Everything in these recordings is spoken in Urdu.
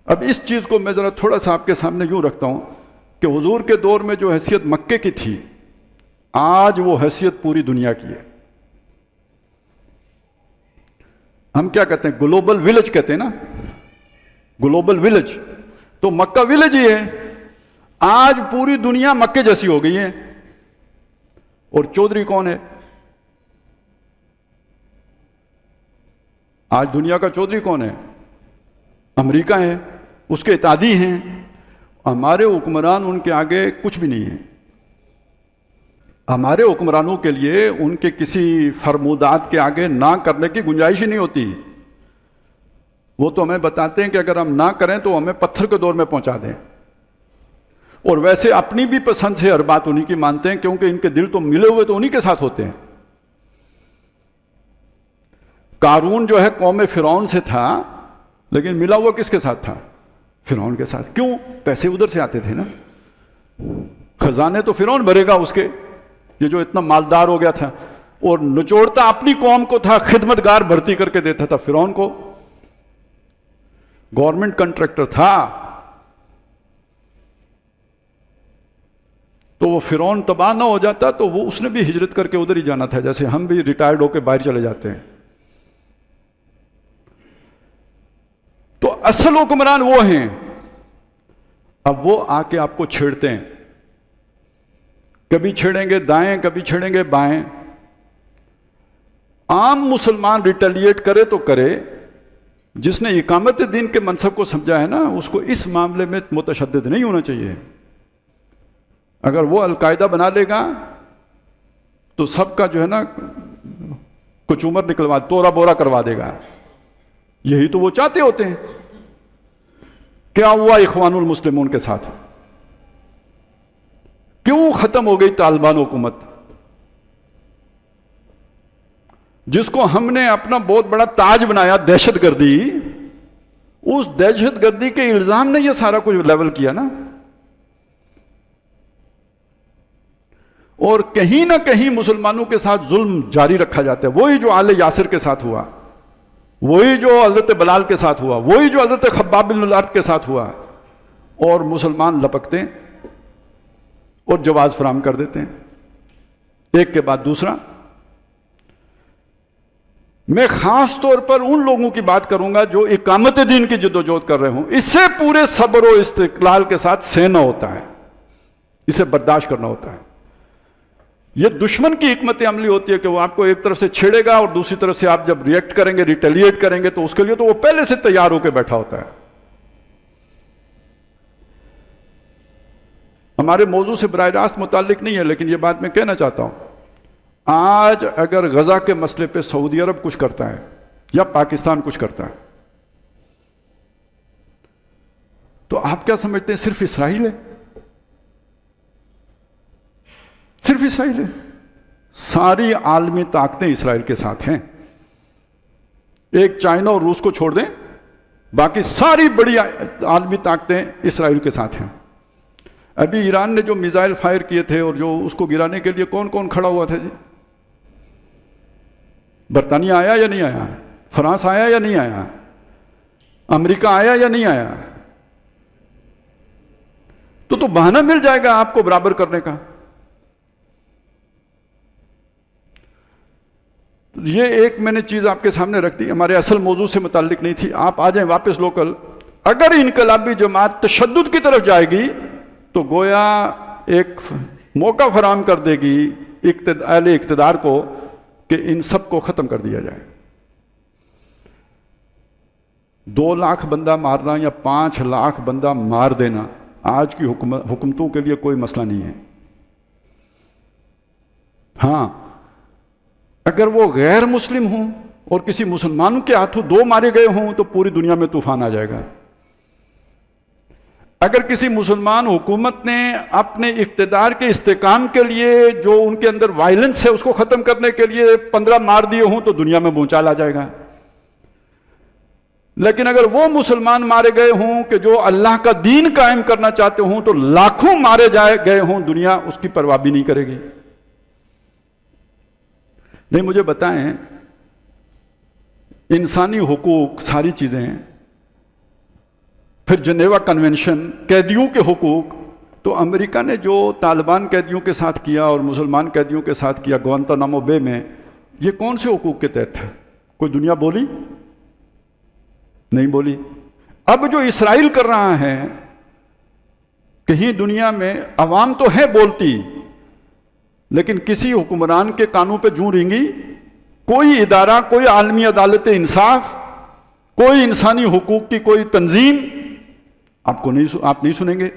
اب اس چیز کو میں ذرا تھوڑا سا آپ کے سامنے یوں رکھتا ہوں کہ حضور کے دور میں جو حیثیت مکے کی تھی، آج وہ حیثیت پوری دنیا کی ہے۔ ہم کیا کہتے ہیں؟ گلوبل ویلج کہتے ہیں نا، گلوبل ویلج، تو مکہ ویلج ہی ہے۔ آج پوری دنیا مکے جیسی ہو گئی ہے۔ اور چودھری کون ہے؟ آج دنیا کا چودھری کون ہے؟ امریکہ ہے، اس کے اتحادی ہیں۔ ہمارے حکمران ان کے آگے کچھ بھی نہیں ہے۔ ہمارے حکمرانوں کے لیے ان کے کسی فرمودات کے آگے نہ کرنے کی گنجائش ہی نہیں ہوتی۔ وہ تو ہمیں بتاتے ہیں کہ اگر ہم نہ کریں تو ہمیں پتھر کے دور میں پہنچا دیں، اور ویسے اپنی بھی پسند سے ہر بات انہی کی مانتے ہیں، کیونکہ ان کے دل تو ملے ہوئے تو انہی کے ساتھ ہوتے ہیں۔ قارون جو ہے قوم فرعون سے تھا، لیکن ملا ہوا کس کے ساتھ تھا؟ فرعون کے ساتھ۔ کیوں؟ پیسے ادھر سے آتے تھے نا، خزانے تو فرعون بھرے گا اس کے، یہ جو اتنا مالدار ہو گیا تھا، اور نچوڑتا اپنی قوم کو تھا، خدمتگار بھرتی کر کے دیتا تھا فرعون کو، گورنمنٹ کنٹریکٹر تھا۔ تو وہ فرعون تباہ نہ ہو جاتا تو وہ اس نے بھی ہجرت کر کے ادھر ہی جانا تھا، جیسے ہم بھی ریٹائرڈ ہو کے باہر چلے جاتے ہیں۔ تو اصل حکمران وہ ہیں۔ اب وہ آ کے آپ کو چھیڑتے ہیں، کبھی چھیڑیں گے دائیں، کبھی چھیڑیں گے بائیں۔ عام مسلمان ریٹیلیٹ کرے تو کرے، جس نے اقامت دین کے منصب کو سمجھا ہے نا، اس کو اس معاملے میں متشدد نہیں ہونا چاہیے۔ اگر وہ القاعدہ بنا لے گا تو سب کا جو ہے نا کچومر نکلوا، تورا بورا کروا دے گا۔ یہی تو وہ چاہتے ہوتے ہیں۔ کیا ہوا اخوان المسلمون کے ساتھ؟ کیوں ختم ہو گئی طالبان حکومت؟ جس کو ہم نے اپنا بہت بڑا تاج بنایا، دہشت گردی، اس دہشت گردی کے الزام نے یہ سارا کچھ لیول کیا نا۔ اور کہیں نہ کہیں مسلمانوں کے ساتھ ظلم جاری رکھا جاتا ہے۔ وہی جو آل یاسر کے ساتھ ہوا، وہی جو حضرت بلال کے ساتھ ہوا، وہی جو حضرت خباب بن الارت کے ساتھ ہوا، اور مسلمان لپکتے ہیں اور جواز فراہم کر دیتے ہیں ایک کے بعد دوسرا۔ میں خاص طور پر ان لوگوں کی بات کروں گا جو اقامت دین کی جدوجہد کر رہے ہوں۔ اس سے پورے صبر و استقلال کے ساتھ سہنا ہوتا ہے، اسے برداشت کرنا ہوتا ہے۔ یہ دشمن کی حکمت عملی ہوتی ہے کہ وہ آپ کو ایک طرف سے چھیڑے گا اور دوسری طرف سے آپ جب ریئیکٹ کریں گے، ریٹیلیٹ کریں گے، تو اس کے لیے تو وہ پہلے سے تیار ہو کے بیٹھا ہوتا ہے۔ ہمارے موضوع سے براہ راست متعلق نہیں ہے، لیکن یہ بات میں کہنا چاہتا ہوں۔ آج اگر غزہ کے مسئلے پہ سعودی عرب کچھ کرتا ہے یا پاکستان کچھ کرتا ہے، تو آپ کیا سمجھتے ہیں صرف اسرائیل ہے؟ صرف اسرائیل ہے؟ ساری عالمی طاقتیں اسرائیل کے ساتھ ہیں۔ ایک چائنا اور روس کو چھوڑ دیں، باقی ساری بڑی عالمی طاقتیں اسرائیل کے ساتھ ہیں۔ ابھی ایران نے جو میزائل فائر کیے تھے اور جو اس کو گرانے کے لیے کون کون کھڑا ہوا تھا جی؟ برطانیہ آیا یا نہیں آیا؟ فرانس آیا یا نہیں آیا؟ امریکہ آیا یا نہیں آیا؟ تو بہانہ مل جائے گا آپ کو برابر کرنے کا۔ یہ ایک میں نے چیز آپ کے سامنے رکھ دی، ہمارے اصل موضوع سے متعلق نہیں تھی۔ آپ آ جائیں واپس لوکل۔ اگر انقلابی جماعت تشدد کی طرف جائے گی تو گویا ایک موقع فراہم کر دے گی اہل اقتدار کو کہ ان سب کو ختم کر دیا جائے۔ 2 لاکھ بندہ مارنا یا 5 لاکھ بندہ مار دینا آج کی حکومتوں کے لیے کوئی مسئلہ نہیں ہے۔ ہاں، اگر وہ غیر مسلم ہوں اور کسی مسلمان کے ہاتھوں 2 مارے گئے ہوں تو پوری دنیا میں طوفان آ جائے گا۔ اگر کسی مسلمان حکومت نے اپنے اقتدار کے استحکام کے لیے جو ان کے اندر وائلنس ہے اس کو ختم کرنے کے لیے 15 مار دیے ہوں تو دنیا میں بھونچال آ جائے گا۔ لیکن اگر وہ مسلمان مارے گئے ہوں کہ جو اللہ کا دین قائم کرنا چاہتے ہوں تو لاکھوں مارے گئے ہوں، دنیا اس کی پرواہ بھی نہیں کرے گی۔ نہیں، مجھے بتائیں، انسانی حقوق ساری چیزیں ہیں، پھر جنیوا کنونشن، قیدیوں کے حقوق. تو امریکہ نے جو طالبان قیدیوں کے ساتھ کیا اور مسلمان قیدیوں کے ساتھ کیا گوانتانامو بے میں، یہ کون سے حقوق کے تحت تھا؟ کوئی دنیا بولی؟ نہیں بولی. اب جو اسرائیل کر رہا ہے، کہیں دنیا میں عوام تو ہے بولتی، لیکن کسی حکمران کے کانوں پہ جوں رینگی؟ کوئی ادارہ، کوئی عالمی عدالت انصاف، کوئی انسانی حقوق کی کوئی تنظیم آپ نہیں سنیں گے.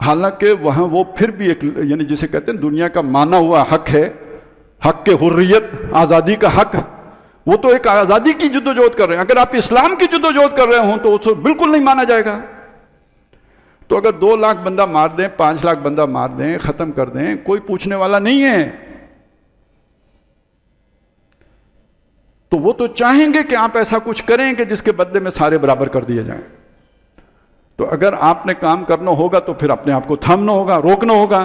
حالانکہ وہاں وہ پھر بھی ایک، یعنی جسے کہتے ہیں دنیا کا مانا ہوا حق ہے، حق کے حریت، آزادی کا حق، وہ تو ایک آزادی کی جدوجہد کر رہے ہیں. اگر آپ اسلام کی جدوجہد کر رہے ہوں تو اسے بالکل نہیں مانا جائے گا. تو اگر 2 لاکھ بندہ مار دیں، 5 لاکھ بندہ مار دیں، ختم کر دیں، کوئی پوچھنے والا نہیں ہے. تو وہ تو چاہیں گے کہ آپ ایسا کچھ کریں کہ جس کے بدلے میں سارے برابر کر دیے جائیں. تو اگر آپ نے کام کرنا ہوگا تو پھر اپنے آپ کو تھامنا ہوگا، روکنا ہوگا.